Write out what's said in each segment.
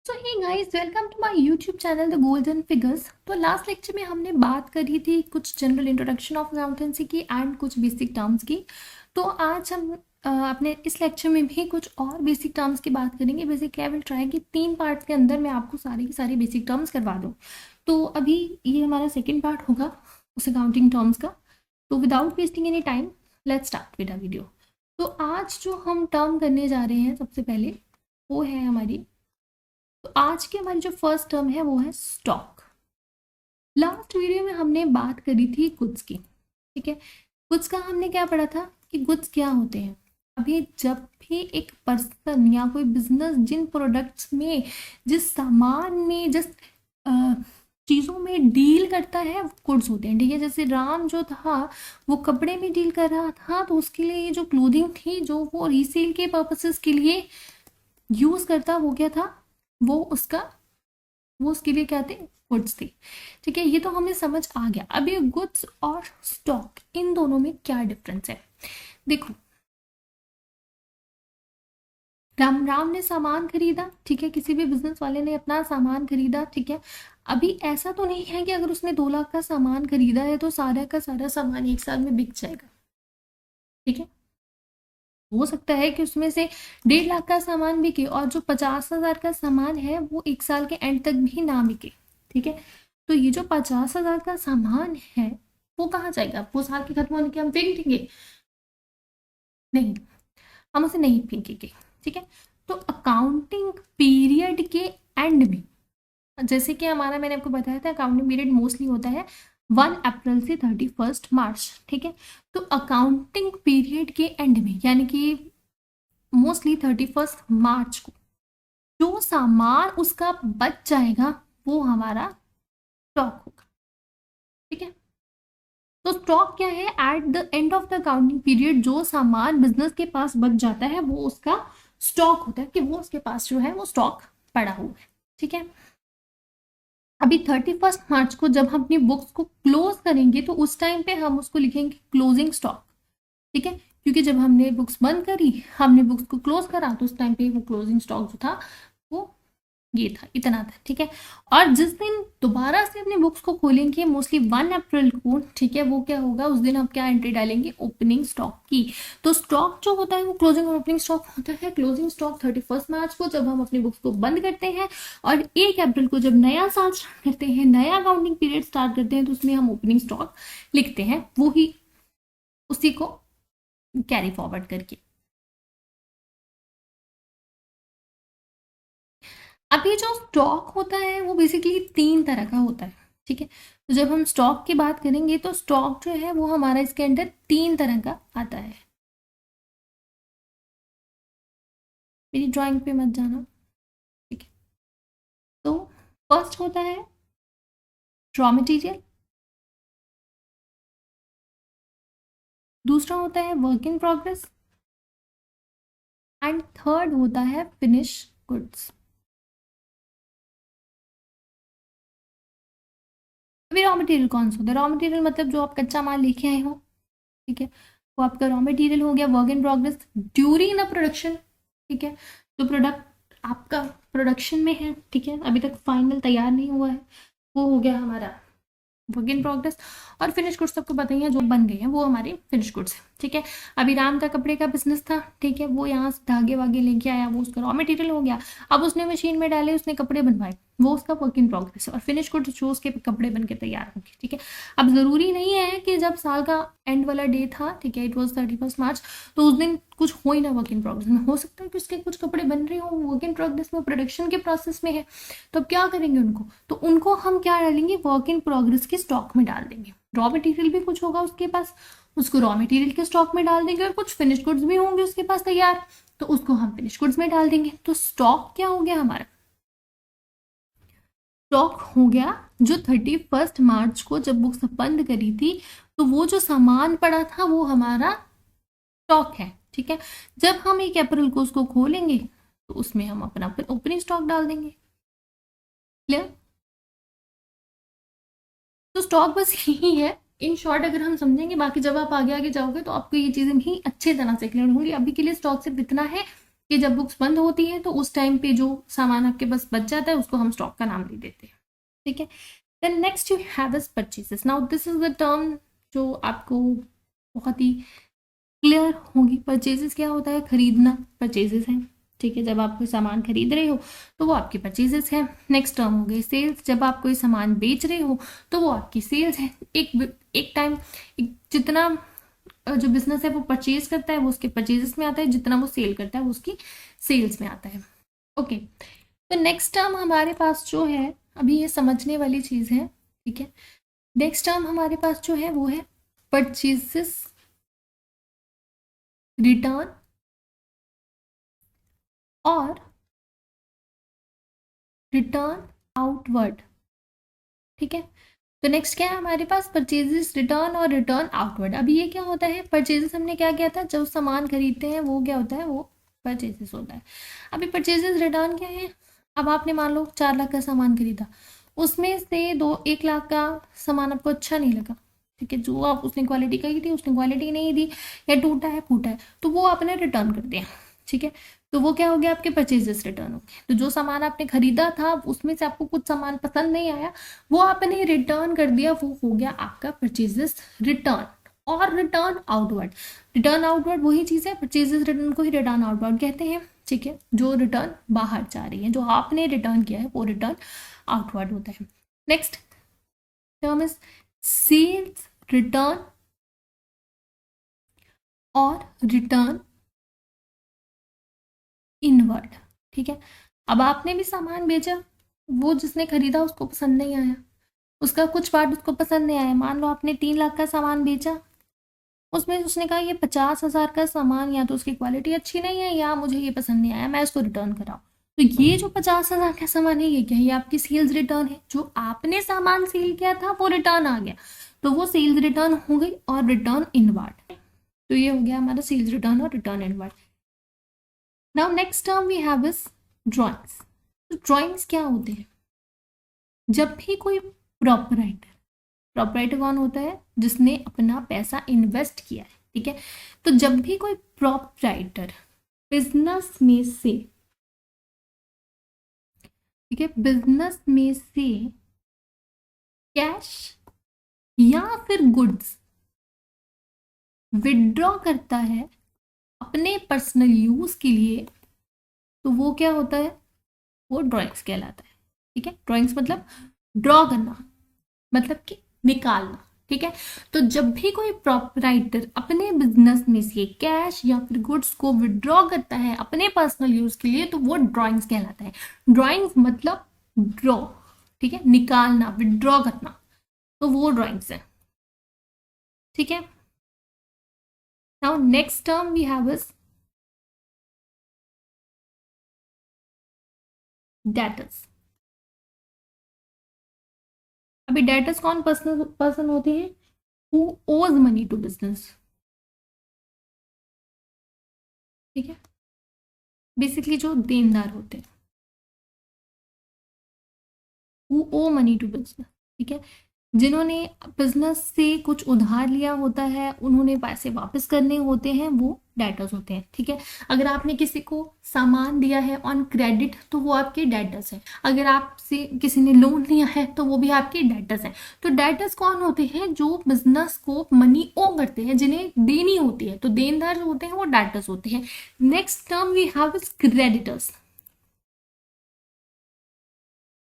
So hey guys, welcome to my YouTube channel the golden figures. तो last lecture में हमने बात करी थी कुछ जनरल इंट्रोडक्शन ऑफ अकाउंटेंसी की एंड कुछ बेसिक टर्म्स की। तो आज हम अपने इस लेक्चर में भी कुछ और बेसिक टर्म्स की बात करेंगे। बेसिकली आई विल ट्राई कि 3 पार्ट्स के अंदर मैं आपको सारी की सारी बेसिक टर्म्स करवा दूँ। तो अभी ये हमारा सेकेंड पार्ट होगा उस अकाउंटिंग टर्म्स का। तो without wasting any time let's start with a video. तो आज जो हम टर्म करने जा रहे हैं सबसे पहले वो है हमारी, तो आज की हमारी जो फर्स्ट टर्म है वो है स्टॉक। लास्ट वीडियो में हमने बात करी थी गुड्स की, ठीक है। गुड्स का हमने क्या पढ़ा था कि गुड्स क्या होते हैं। अभी जब भी एक पर्सन या कोई बिजनेस जिन प्रोडक्ट्स में, जिस सामान में, जिस चीज़ों में डील करता है वो गुड्स होते हैं, ठीक है। जैसे राम जो था वो कपड़े में डील कर रहा था, तो उसके लिए ये जो क्लोथिंग थी जो वो रीसेल के पर्पसेस के लिए यूज़ करता, वो क्या था, वो उसके लिए क्या थे, गुड्स थी, ठीक है। ये तो हमें समझ आ गया। अब ये गुड्स और स्टॉक इन दोनों में क्या डिफरेंस है, देखो। राम ने सामान खरीदा, ठीक है, किसी भी बिजनेस वाले ने अपना सामान खरीदा, ठीक है। अभी ऐसा तो नहीं है कि अगर उसने 2 लाख का सामान खरीदा है तो सारा का सारा सामान एक साल में बिक जाएगा, ठीक है। हो सकता है कि उसमें से 1.5 लाख का सामान बिके और जो 50,000 का सामान है वो एक साल के एंड तक भी ना बिके, ठीक है। तो ये जो 50,000 का सामान है वो कहाँ जाएगा, वो साल के खत्म होने के हम फेंक देंगे? नहीं, हम उसे नहीं फेंकेंगे, ठीक है। तो अकाउंटिंग पीरियड के एंड में, जैसे कि हमारा, मैंने आपको बताया था अकाउंटिंग पीरियड मोस्टली होता है 1 अप्रैल से 31 मार्च, ठीक है। तो अकाउंटिंग पीरियड के एंड में यानी कि मोस्टली 31 मार्च को जो सामान उसका बच जाएगा वो हमारा स्टॉक होगा, ठीक है। तो स्टॉक क्या है, at the end of the accounting period जो सामान बिजनेस के पास बच जाता है वो उसका स्टॉक होता है, कि वो उसके पास जो है वो स्टॉक पड़ा हुआ है, ठीक है। अभी 31 मार्च को जब हम अपनी बुक्स को क्लोज करेंगे तो उस टाइम पे हम उसको लिखेंगे क्लोजिंग स्टॉक, ठीक है। क्योंकि जब हमने बुक्स बंद करी, हमने बुक्स को क्लोज करा, तो उस टाइम पे वो क्लोजिंग स्टॉक जो था वो ये था, इतना था, ठीक है। और जिस दिन दोबारा से अपनी बुक्स को खोलेंगे मोस्टली 1 अप्रैल को, ठीक है, वो क्या होगा, उस दिन हम क्या एंट्री डालेंगे, ओपनिंग स्टॉक की। तो स्टॉक जो होता है वो क्लोजिंग और ओपनिंग स्टॉक होता है। क्लोजिंग स्टॉक 31 मार्च को जब हम अपनी बुक्स को बंद करते हैं, और 1 अप्रैल को जब नया साल स्टार्ट करते हैं, नया अकाउंटिंग पीरियड स्टार्ट करते हैं, तो उसमें हम ओपनिंग स्टॉक लिखते हैं, वो ही उसी को कैरी फॉरवर्ड करके। अभी जो स्टॉक होता है वो बेसिकली 3 तरह का होता है, ठीक है। तो जब हम स्टॉक की बात करेंगे तो स्टॉक जो है वो हमारा इसके अंदर 3 तरह का आता है। मेरी ड्राइंग पे मत जाना, ठीक है। तो फर्स्ट होता है रॉ मटेरियल, दूसरा होता है work in progress, and third होता है फिनिश गुड्स। अभी रॉ मटेरियल कौन सा होता है, रॉ मटेरियल मतलब जो आप कच्चा माल लेके आए हो, ठीक है, वो आपका रॉ मटेरियल हो गया। Work in progress during the production, ठीक है, जो प्रोडक्ट आपका प्रोडक्शन में है, ठीक है, अभी तक फाइनल तैयार नहीं हुआ है, वो हो गया हमारा वर्क इन प्रोग्रेस। और फिनिश गुड्स सबको पता ही है, जो बन गए हैं वो हमारे फिनिश गुड्स है, ठीक है। अभी राम का कपड़े का बिजनेस था, ठीक है, वो यहाँ से धागे वागे लेके आया, वो उसका रॉ मटेरियल हो गया। अब उसने मशीन में डाले, उसने कपड़े बनवाए, वो उसका वर्क इन प्रोग्रेस है। और फिनिश गुड्स जो उसके कपड़े बन के तैयार होंगे, ठीक है। अब ज़रूरी नहीं है कि जब साल का एंड वाला डे था, ठीक है, इट वॉज 31 मार्च, तो उस दिन कुछ हो ही ना वर्क इन प्रोग्रेस में। हो सकता है कि उसके कुछ कपड़े बन रहे हो वर्क इन प्रोग्रेस में, प्रोडक्शन के प्रोसेस में है, तो अब क्या करेंगे उनको, तो उनको हम क्या डालेंगे, वर्क इन प्रोग्रेस के स्टॉक में डाल देंगे। रॉ मटेरियल भी कुछ होगा उसके पास, उसको रॉ मटेरियल के स्टॉक में डाल देंगे, और कुछ फिनिश गुड्स भी होंगे उसके पास तैयार, तो उसको हम फिनिश गुड्स में डाल देंगे। तो स्टॉक क्या हो गया हमारा, स्टॉक हो गया जो 31 मार्च को जब बुक्स बंद करी थी तो वो जो सामान पड़ा था वो हमारा स्टॉक है, ठीक है। जब हम 1 अप्रैल को उसको खोलेंगे तो उसमें हम अपना ओपनिंग स्टॉक डाल देंगे। क्लियर? तो स्टॉक बस यही है इन शॉर्ट, अगर हम समझेंगे। बाकी जब आप आगे आगे जाओगे तो आपको ये चीज़ें भी अच्छे तरह से क्लियर होंगी। अभी के लिए स्टॉक सिर्फ इतना है कि जब बुक्स बंद होती हैं तो उस टाइम पे जो सामान आपके पास बच जाता है उसको हम स्टॉक का नाम दे देते हैं, ठीक है। Then next you have is purchases. Now this is the term जो आपको बहुत ही क्लियर होगी। परचेजेस क्या होता है? खरीदना, परचेजेस है, ठीक है। जब आप कोई सामान खरीद रहे हो तो वो आपकी परचेजेस है। नेक्स्ट टर्म हो गई सेल्स। जब आप कोई सामान बेच रहे हो तो वो आपकी सेल्स है। एक टाइम जितना जो बिजनेस है वो परचेज करता है वो उसके परचेजेस में आता है, जितना वो सेल करता है वो उसकी सेल्स में आता है। ओके, तो नेक्स्ट टर्म हमारे पास जो है, अभी ये समझने वाली चीज है, ठीक है। नेक्स्ट टर्म हमारे पास जो है वो है परचेजेस रिटर्न और रिटर्न आउटवर्ड, ठीक है। तो नेक्स्ट क्या है हमारे पास? परचेजेस रिटर्न और रिटर्न आउटवर्ड। अभी ये क्या होता है? परचेजेस हमने क्या किया था? जो सामान खरीदते हैं वो क्या होता है? वो परचेजेस होता है। अभी परचेजेस रिटर्न क्या है? अब आपने मान लो 4 लाख का सामान खरीदा, उसमें से 1 लाख का सामान आपको अच्छा नहीं लगा, ठीक है। जो आप उसने क्वालिटी कही थी उसने क्वालिटी नहीं दी, या टूटा है फूटा है, तो वो आपने रिटर्न कर दिया, ठीक है। तो वो क्या हो गया? आपके परचेजेस रिटर्न हो गए। तो जो सामान आपने खरीदा था उसमें से आपको कुछ सामान पसंद नहीं आया, वो आपने रिटर्न कर दिया, वो हो गया आपका परचेजेस रिटर्न। और रिटर्न आउटवर्ड, रिटर्न आउटवर्ड वही चीज है, परचेजेस रिटर्न को ही रिटर्न आउटवर्ड कहते हैं, ठीक है। जो रिटर्न बाहर जा रही है, जो आपने रिटर्न किया है वो रिटर्न आउटवर्ड होता है। Next term is sales return और रिटर्न इनवर्ड, ठीक है। अब आपने भी सामान बेचा, वो जिसने खरीदा उसको पसंद नहीं आया, उसका कुछ पार्ट उसको पसंद नहीं आया। मान लो आपने 3 लाख का सामान बेचा, उसमें उसने कहा ये 50,000 का सामान या तो उसकी क्वालिटी अच्छी नहीं है या मुझे ये पसंद नहीं आया, मैं इसको रिटर्न कराऊँ। तो ये जो 50,000 का सामान है ये क्या है? ये आपकी सेल्स रिटर्न है। जो आपने सामान सेल किया था वो रिटर्न आ गया, तो वो सेल्स रिटर्न हो गई और रिटर्न इनवर्ड। तो ये हो गया हमारा सेल्स रिटर्न और return inward. Now next term we have is drawings. तो ड्रॉइंग्स क्या होते हैं? जब भी कोई प्रॉपराइटर, प्रॉपराइटर कौन होता है? जिसने अपना पैसा इन्वेस्ट किया है, ठीक है। तो जब भी कोई प्रॉपराइटर बिजनेस में से, ठीक है, बिजनेस में से कैश या फिर गुड्स विड्रॉ करता है अपने पर्सनल यूज के लिए, तो वो क्या होता है? वो ड्राइंग्स कहलाता है, ठीक है। ड्राइंग्स मतलब ड्रॉ करना, मतलब कि निकालना, ठीक है। तो जब भी कोई प्रॉपराइटर अपने बिजनेस में से कैश या फिर गुड्स को विड्रॉ करता है अपने पर्सनल यूज के लिए, तो वो ड्राइंग्स कहलाता है। ड्राइंग्स मतलब ड्रॉ, ठीक है, निकालना, विड्रॉ करना, तो वो ड्राइंग्स है, ठीक है। Now next term we have is debtors. अभी डेटर्स कौन पर्सन होते हैं? हु ओज मनी टू बिजनेस, ठीक है। बेसिकली जो देनदार होते हैं, who owe money to business, ठीक है। जिन्होंने बिजनेस से कुछ उधार लिया होता है, उन्होंने पैसे वापस करने होते हैं, वो डेटर्स होते हैं, ठीक है। अगर आपने किसी को सामान दिया है ऑन क्रेडिट तो वो आपके डेटर्स हैं। अगर आपसे किसी ने लोन लिया है तो वो भी आपके डेटर्स हैं। तो डेटर्स कौन होते हैं? जो बिजनेस को मनी ओ करते हैं, जिन्हें देनी होती है, तो देनदार होते हैं वो डेटर्स होते हैं। Next term we have is creditors.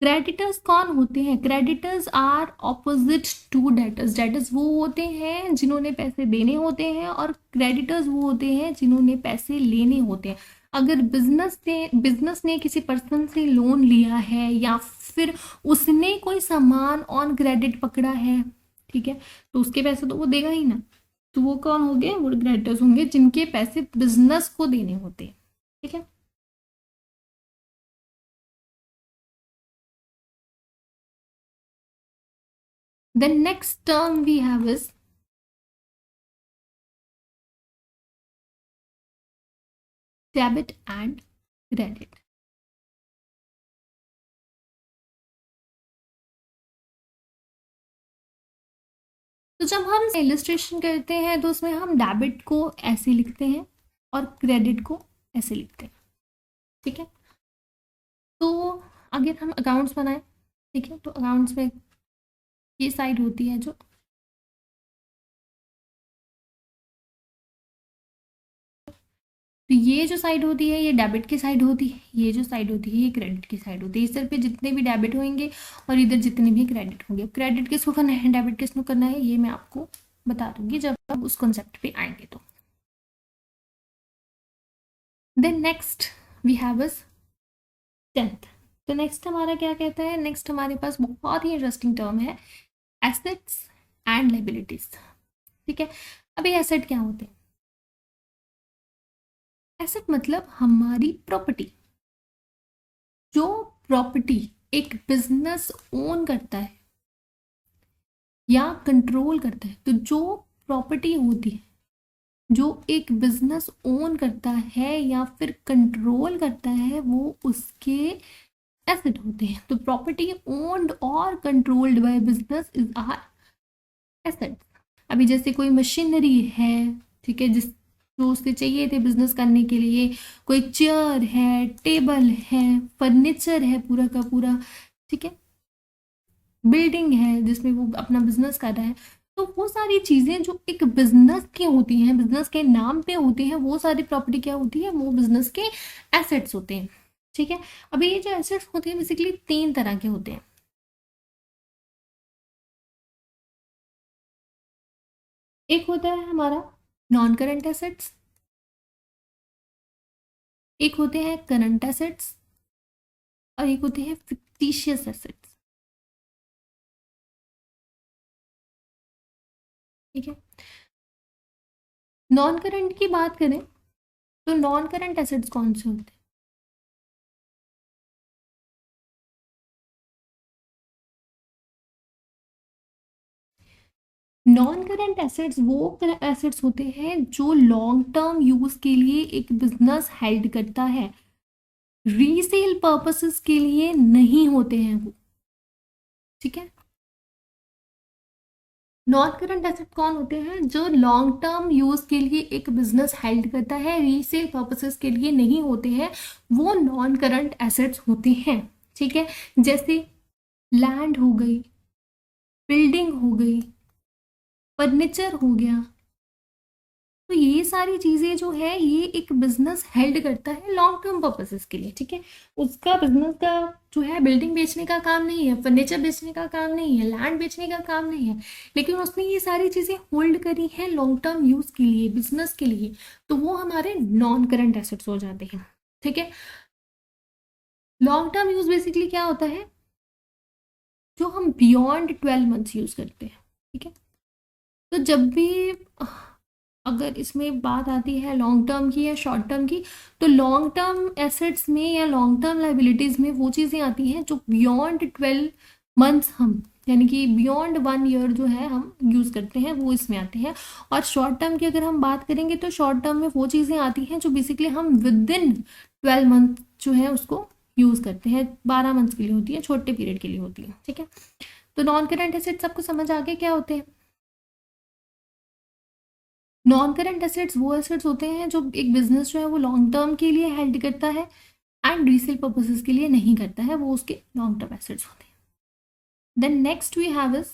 Creditors कौन होते हैं? Creditors are opposite to debtors. Debtors वो होते हैं जिन्होंने पैसे देने होते हैं, और क्रेडिटर्स वो होते हैं जिन्होंने पैसे लेने होते हैं। अगर बिजनेस ने किसी पर्सन से लोन लिया है या फिर उसने कोई सामान ऑन क्रेडिट पकड़ा है, ठीक है, तो उसके पैसे तो वो देगा ही ना। तो वो कौन होंगे? वो क्रेडिटर्स होंगे जिनके पैसे बिजनेस को देने होते हैं, ठीक है। The next term we have is debit and credit. तो जब हम इलिस्ट्रेशन करते हैं तो उसमें हम डेबिट को ऐसे लिखते हैं और क्रेडिट को ऐसे लिखते हैं, ठीक है, तो अगर हम अकाउंट्स बनाएं, ठीक है, तो अकाउंट्स में ये साइड होती है जो, तो ये जो साइड होती है ये डेबिट की साइड होती है, ये जो साइड होती है ये क्रेडिट की साइड होती है। इस तरह पे जितने भी डेबिट होंगे और इधर जितने भी क्रेडिट होंगे, क्रेडिट किसको करना है, डेबिट किसको करना है, ये मैं आपको बता दूंगी जब आप उस कॉन्सेप्ट पे आएंगे तो। Then next we have is tenth. तो नेक्स्ट हमारा क्या कहता है, नेक्स्ट हमारे पास बहुत ही इंटरेस्टिंग टर्म है, एसेट्स एंड लायबिलिटीज। ठीक है, अभी एसेट क्या होते हैं, एसेट मतलब हमारी प्रॉपर्टी, जो प्रॉपर्टी एक बिजनेस ओन करता है या कंट्रोल करता है, तो जो प्रॉपर्टी होती है जो एक बिजनेस ओन करता है या फिर कंट्रोल करता है, वो उसके एसेट होते हैं। तो प्रॉपर्टी ओन्ड और controlled by business is are asset. अभी जैसे कोई मशीनरी है, ठीक है, जिस जो उससे चाहिए थे बिजनेस करने के लिए, कोई चेयर है, टेबल है, फर्नीचर है पूरा का पूरा, ठीक है, बिल्डिंग है जिसमें वो अपना बिजनेस कर रहा है, तो वो सारी चीजें जो एक बिजनेस की होती हैं, बिजनेस के नाम पे होती हैं, वो सारी प्रॉपर्टी क्या होती है, वो बिजनेस के एसेट्स होते हैं। ठीक है, अभी ये जो एसेट्स होते हैं बेसिकली तीन तरह के होते हैं। एक होता है हमारा नॉन करंट एसेट्स, एक होते हैं करंट एसेट्स, और एक होते हैं फिक्टिशियस एसेट्स। ठीक है, नॉन करंट की बात करें तो नॉन करंट एसेट्स कौन से होते हैं, नॉन करंट एसेट्स वो एसेट्स होते हैं जो लॉन्ग टर्म यूज के लिए एक बिजनेस हेल्ड करता है, रीसेल पर्पसेस के लिए नहीं होते हैं वो। ठीक है, नॉन करंट एसेट कौन होते हैं, जो लॉन्ग टर्म यूज के लिए एक बिजनेस हेल्ड करता है, रीसेल पर्पसेस के लिए नहीं होते हैं, वो नॉन करंट एसेट्स होते हैं। ठीक है, जैसे लैंड हो गई, बिल्डिंग हो गई, फर्नीचर हो गया, तो ये सारी चीजें जो है ये एक बिजनेस हेल्ड करता है लॉन्ग टर्म पर्पसेस के लिए। ठीक है, उसका बिजनेस का जो है बिल्डिंग बेचने का काम नहीं है, फर्नीचर बेचने का काम नहीं है, लैंड बेचने का काम नहीं है, लेकिन उसने ये सारी चीजें होल्ड करी हैं लॉन्ग टर्म यूज के लिए, बिजनेस के लिए, तो वो हमारे नॉन करंट एसेट्स हो जाते हैं। ठीक है, लॉन्ग टर्म यूज बेसिकली क्या होता है, जो हम बियॉन्ड 12 मंथ्स यूज करते हैं। ठीक है, तो जब भी अगर इसमें बात आती है लॉन्ग टर्म की या शॉर्ट टर्म की, तो लॉन्ग टर्म एसेट्स में या लॉन्ग टर्म लाइबिलिटीज में वो चीज़ें आती हैं जो बियॉन्ड 12 मंथ्स हम, यानी कि बियॉन्ड 1 ईयर जो है हम यूज़ करते हैं, वो इसमें आते हैं। और शॉर्ट टर्म की अगर हम बात करेंगे तो शॉर्ट टर्म में वो चीज़ें आती हैं जो बेसिकली हम विद इन 12 मंथ जो है उसको यूज़ करते हैं, 12 मंथ्स के लिए होती है, छोटे पीरियड के लिए होती है। ठीक है, तो नॉन करेंट एसेट्स आपको समझ आ गया क्या होते हैं। नॉन करंट एसेट्स वो एसेट्स होते हैं जो एक बिजनेस जो है वो लॉन्ग टर्म के लिए हेल्ड करता है एंड रीसेल पर्पसेस के लिए नहीं करता है, वो उसके लॉन्ग टर्म एसेट्स होते हैं। Then next we have is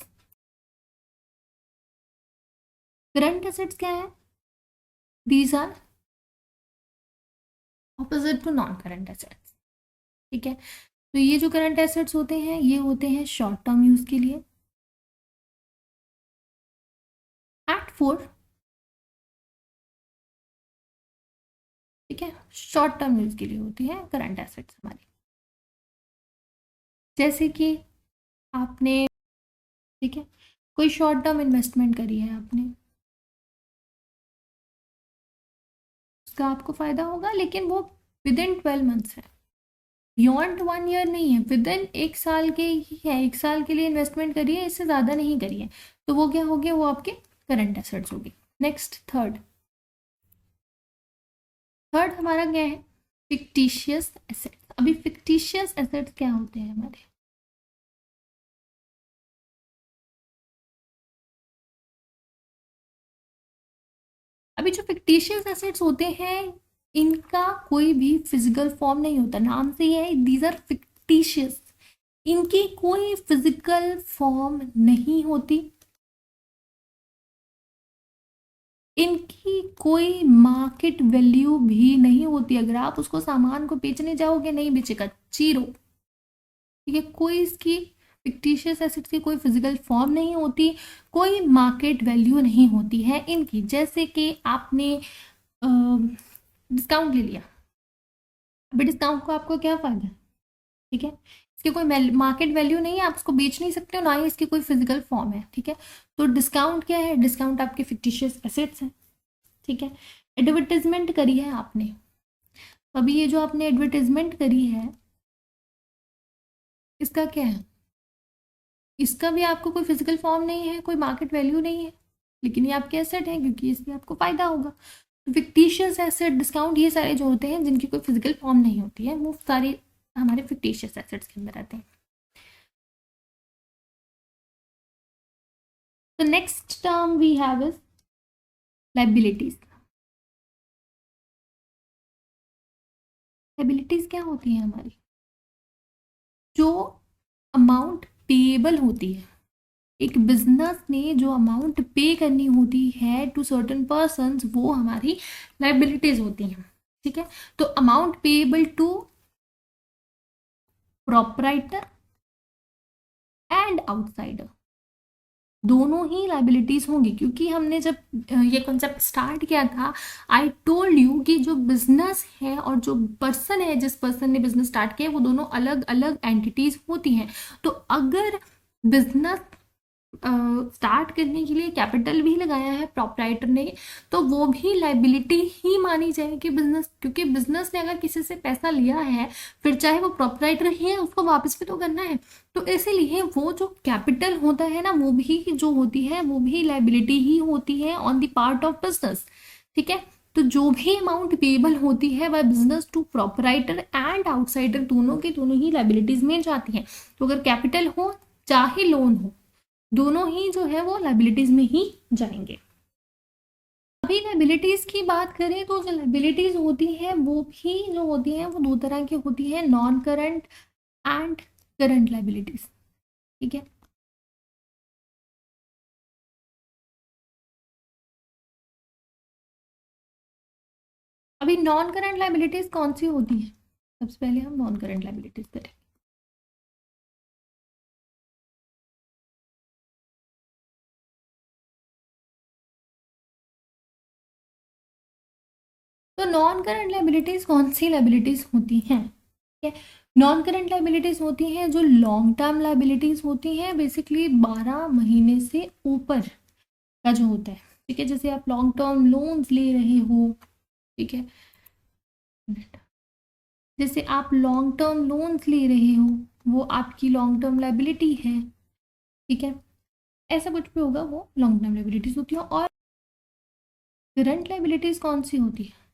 current assets. क्या है, these are opposite to non current assets. ठीक है, तो ये जो करंट एसेट्स होते हैं ये होते हैं शॉर्ट टर्म यूज के लिए, एट फोर। ठीक है, शॉर्ट टर्म यूज के लिए होती है करंट एसेट्स हमारी, जैसे कि आपने, ठीक है, कोई शॉर्ट टर्म इन्वेस्टमेंट करी है आपने, उसका आपको फायदा होगा, लेकिन वो विद इन 12 मंथ्स है, बियॉन्ड 1 ईयर नहीं है, विद इन 1 साल के ही है, 1 साल के लिए इन्वेस्टमेंट करिए, इससे ज़्यादा नहीं करिए, तो वो क्या हो गया, वो आपके करंट एसेट्स होगी। नेक्स्ट थर्ड, थर्ड हमारा क्या है, फिक्टिशियस एसेट्स। अभी फिक्टिशियस एसेट्स क्या होते हैं हमारे, अभी जो फिक्टिशियस एसेट्स होते हैं इनका कोई भी फिजिकल फॉर्म नहीं होता, नाम से ही है दीज आर फिक्टिशियस। इनकी कोई फिजिकल फॉर्म नहीं होती, इनकी कोई मार्केट वैल्यू भी नहीं होती। अगर आप उसको सामान को बेचने जाओगे नहीं बेचेगा, जीरो। ठीक है, कोई इसकी फिक्टिशियस एसेट्स की कोई फिजिकल फॉर्म नहीं होती, कोई मार्केट वैल्यू नहीं होती है इनकी। जैसे कि आपने डिस्काउंट ले लिया, अभी डिस्काउंट को आपको क्या फायदा है? ठीक है, इसकी कोई मार्केट वैल्यू नहीं है, आप इसको बेच नहीं सकते हो, ना ही इसकी कोई फिजिकल फॉर्म है। ठीक है, तो डिस्काउंट क्या है? डिस्काउंट आपके फिक्टिशियस एसेट्स हैं। ठीक है, एडवर्टाइजमेंट करी है आपने, अभी ये जो आपने एडवर्टाइजमेंट करी है इसका क्या है? इसका भी आपको कोई फिजिकल फॉर्म नहीं है, कोई मार्केट वैल्यू नहीं है, लेकिन ये आपके एसेट है क्योंकि इससे आपको फायदा होगा। तो फिक्टिशियस एसेट, डिस्काउंट, ये सारे जो होते हैं जिनकी कोई फिजिकल फॉर्म नहीं होती है, वो सारे हमारे फिक्टिशियस एसेट्स के अंदर आते हैं। The next term we have is liabilities. Liabilities क्या होती है हमारी? जो अमाउंट पेएबल होती है, एक बिजनेस ने जो अमाउंट पे करनी होती है टू सर्टन पर्सन्स, वो हमारी लाइबिलिटीज होती हैं। ठीक है, तो amount payable to proprietor and outsider, दोनों ही लाइबिलिटीज होंगी। क्योंकि हमने जब ये कॉन्सेप्ट स्टार्ट किया था, आई टोल्ड यू कि जो बिजनेस है और जो पर्सन है, जिस पर्सन ने बिजनेस स्टार्ट किया, वो दोनों अलग अलग एंटिटीज होती हैं। तो अगर बिजनेस स्टार्ट करने के लिए कैपिटल भी लगाया है प्रोप्राइटर ने, तो वो भी लाइबिलिटी ही मानी जाएगी बिजनेस, क्योंकि बिजनेस ने अगर किसी से पैसा लिया है, फिर चाहे वो प्रोप्राइटर ही है, उसको वापस भी तो करना है। तो इसीलिए वो जो कैपिटल होता है ना, वो भी जो होती है वो भी लाइबिलिटी ही होती है on the part of business. ठीक है, तो जो भी अमाउंट पेएबल होती है वह business to proprietor and outsider, दोनों की दोनों ही लाइबिलिटीज में जाती हैं। तो अगर कैपिटल हो चाहे लोन हो, दोनों ही जो है वो लाइबिलिटीज में ही जाएंगे। अभी लाइबिलिटीज की बात करें तो जो लाइबिलिटीज होती है वो भी जो होती है वो दो तरह की होती है, non current and current liabilities. ठीक है, अभी नॉन करंट लाइबिलिटीज कौन सी होती है? सबसे पहले हम नॉन करंट लाइबिलिटीज करें। तो नॉन करंट लाइबिलिटीज कौन सी लाइबिलिटीज होती हैं? ठीक है, नॉन करंट लाइबिलिटीज होती हैं जो लॉन्ग टर्म लाइबिलिटीज होती हैं, बेसिकली 12 महीने से ऊपर का जो होता है। ठीक है, जैसे आप लॉन्ग टर्म लोन्स ले रहे हो, ठीक है, जैसे आप लॉन्ग टर्म लोन्स ले रहे हो, वो आपकी लॉन्ग टर्म लाइबिलिटी है। ठीक है, ऐसा कुछ भी होगा वो लॉन्ग टर्म लाइबिलिटीज होती है। और करंट लाइबिलिटीज कौन सी होती है?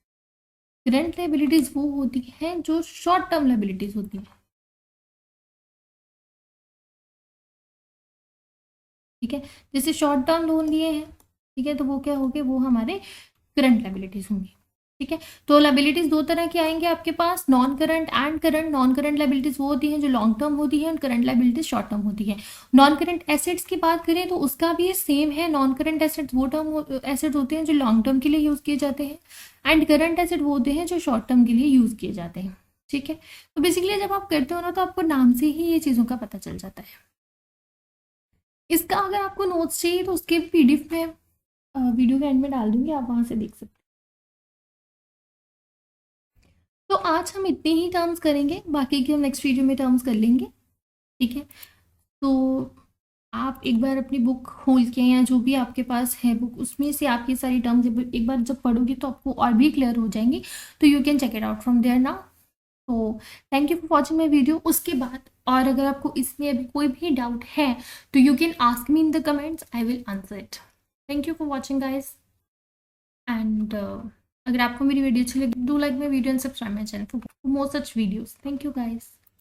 करंट लाइबिलिटीज वो होती हैं जो शॉर्ट टर्म लाइबिलिटीज होती है। ठीक है, जैसे शॉर्ट टर्म लोन लिए हैं, ठीक है, तो वो क्या होंगे? वो हमारे करंट लाइबिलिटीज होंगी। ठीक है, तो लाइबिलिटीज दो तरह के आएंगे आपके पास, non current and current. Non current liabilities वो होती हैं जो लॉन्ग टर्म होती है, और करंट लाइबिलिटीज शॉर्ट टर्म होती है। नॉन करंट एसेट्स की बात करें तो उसका भी सेम है। नॉन करंट एसेट्स वो टर्म एसेट्स होते हैं जो लॉन्ग टर्म के लिए यूज किए जाते हैं, एंड करंट एसेट वो होते हैं जो शॉर्ट टर्म के लिए यूज किए जाते हैं। ठीक है, तो बेसिकली जब आप करते हो ना, तो आपको नाम से ही ये चीज़ों का पता चल जाता है। इसका अगर आपको नोट्स चाहिए तो उसके पीडीएफ में वीडियो के एंड में डाल दूंगी, आप वहां से देख सकते हैं। तो आज हम इतने ही टर्म्स करेंगे, बाकी के हम नेक्स्ट वीडियो में टर्म्स कर लेंगे। ठीक है, तो आप एक बार अपनी बुक खोल के या जो भी आपके पास है बुक, उसमें से आप ये सारी टर्म्स एक बार जब पढ़ोगे तो आपको और भी क्लियर हो जाएंगी। तो you can check it out from there now. तो thank you for watching my video. उसके बाद और अगर आपको इसमें अभी कोई भी डाउट है तो you can ask me in the comments, I will answer it. Thank you for watching guys, and अगर आपको मेरी वीडियो अच्छी लगी, do like my video and subscribe my channel for more such videos. Thank you guys.